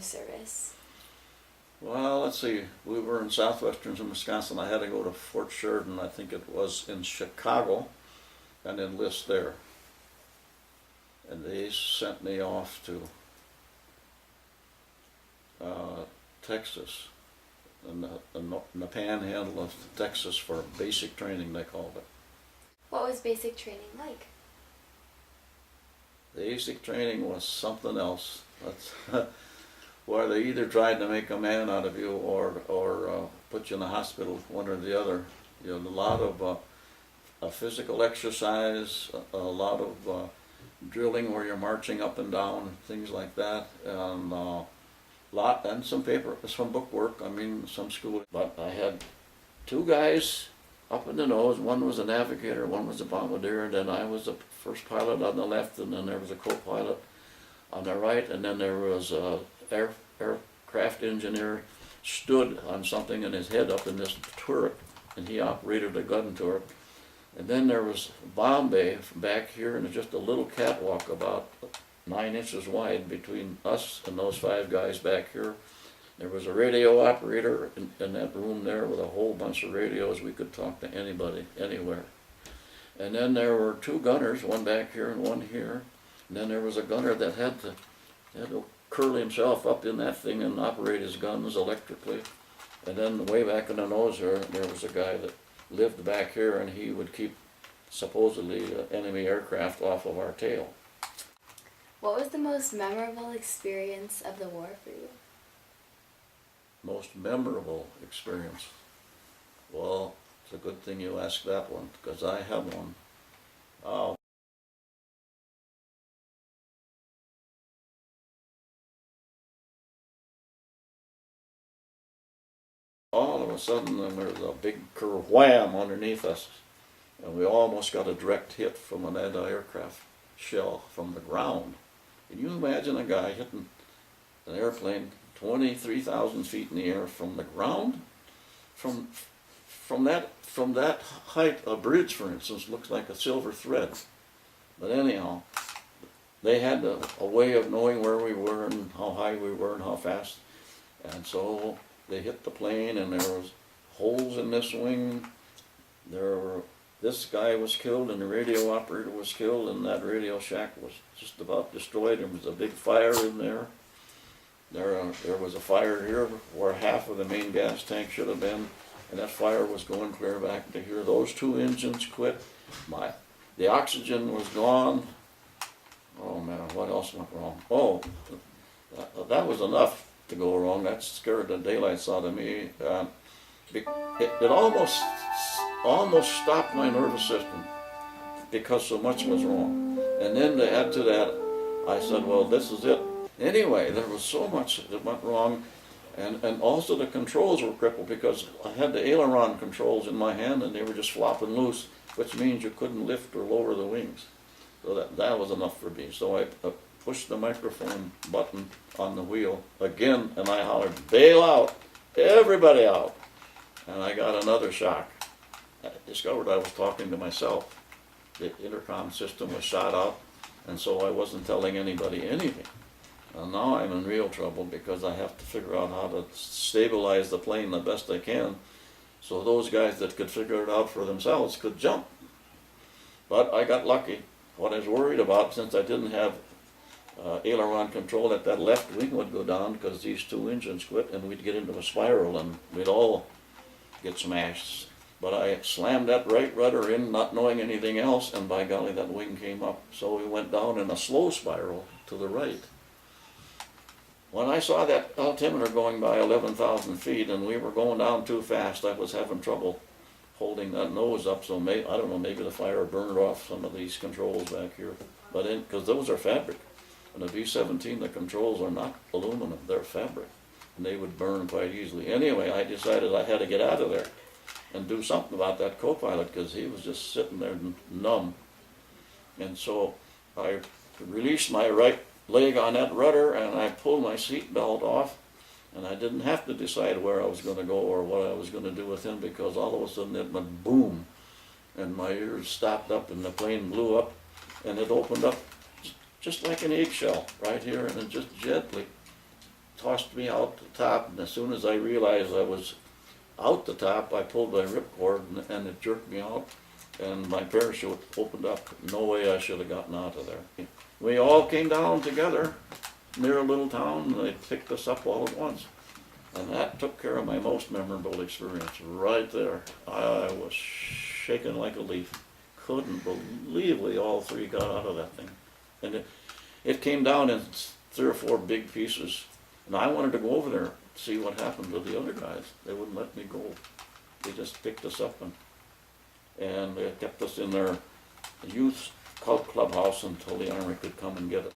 service? Well, let's see. We were in southwestern Wisconsin. I had to go to Fort Sheridan, I think it was in Chicago, and enlist there. And they sent me off to Texas, in the panhandle of Texas for basic training, they called it. What was basic training like? Basic training was something else. That's where they either tried to make a man out of you or put you in the hospital, one or the other. You know, a lot of physical exercise, a lot of drilling where you're marching up and down, things like that, and some book work. I mean, some school. But I had two guys up in the nose. One was a navigator, one was a bombardier, and then I was the first pilot on the left, and then there was a co-pilot on the right, and then there was a aircraft engineer stood on something and his head up in this turret, and he operated a gun turret. And then there was bomb bay from back here, and just a little catwalk about 9 inches wide between us and those 5 guys back here. There was a radio operator in that room there with a whole bunch of radios. We could talk to anybody, anywhere. And then there were 2 gunners, one back here and one here. And then there was a gunner that had to curl himself up in that thing and operate his guns electrically. And then way back in the nose there was a guy that lived back here, and he would keep supposedly enemy aircraft off of our tail. What was the most memorable experience of the war for you? Most memorable experience? Well, it's a good thing you asked that one, because I have one. All of a sudden, there was a big kerwham underneath us, and we almost got a direct hit from an anti-aircraft shell from the ground. Can you imagine a guy hitting an airplane 23,000 feet in the air from the ground? From that height, a bridge, for instance, looks like a silver thread. But anyhow, they had a way of knowing where we were and how high we were and how fast, and so they hit the plane, and there was holes in this wing. This guy was killed, and the radio operator was killed, and that radio shack was just about destroyed. There was a big fire in there. There was a fire here where half of the main gas tank should have been, and that fire was going clear back to here. Those 2 engines quit. The oxygen was gone. Oh man, what else went wrong? Oh, that was enough to go wrong. That scared the daylights out of me. It almost stopped my nervous system because so much was wrong. And then to add to that, I said, well, this is it. Anyway, there was so much that went wrong, and also the controls were crippled because I had the aileron controls in my hand and they were just flopping loose, which means you couldn't lift or lower the wings. So that was enough for me. So I pushed the microphone button on the wheel again, and I hollered, bail out, everybody out. And I got another shock. I discovered I was talking to myself. The intercom system was shot out, and so I wasn't telling anybody anything. And now I'm in real trouble because I have to figure out how to stabilize the plane the best I can so those guys that could figure it out for themselves could jump. But I got lucky. What I was worried about, since I didn't have aileron control, that left wing would go down because these 2 engines quit, and we'd get into a spiral and we'd all get smashed. But I slammed that right rudder in, not knowing anything else, and by golly, that wing came up. So we went down in a slow spiral to the right. When I saw that altimeter going by 11,000 feet and we were going down too fast, I was having trouble holding that nose up. So I don't know, maybe the fire burned off some of these controls back here. But because those are fabric. And the V-17, the controls are not aluminum, they're fabric. And they would burn quite easily. Anyway, I decided I had to get out of there and do something about that co-pilot because he was just sitting there numb. And so I released my right leg on that rudder and I pulled my seat belt off, and I didn't have to decide where I was going to go or what I was going to do with him, because all of a sudden it went boom and my ears stopped up and the plane blew up, and it opened up just like an eggshell right here, and it just gently tossed me out the top, and as soon as I realized I was out the top, I pulled my ripcord and it jerked me out, and my parachute opened up. No way I should have gotten out of there. We all came down together near a little town, and they picked us up all at once. And that took care of my most memorable experience right there. I was shaking like a leaf. Couldn't believe we all three got out of that thing. And it came down in 3 or 4 big pieces. And I wanted to go over there and see what happened to the other guys. They wouldn't let me go. They just picked us up and they kept us in their youth clubhouse until the army could come and get it.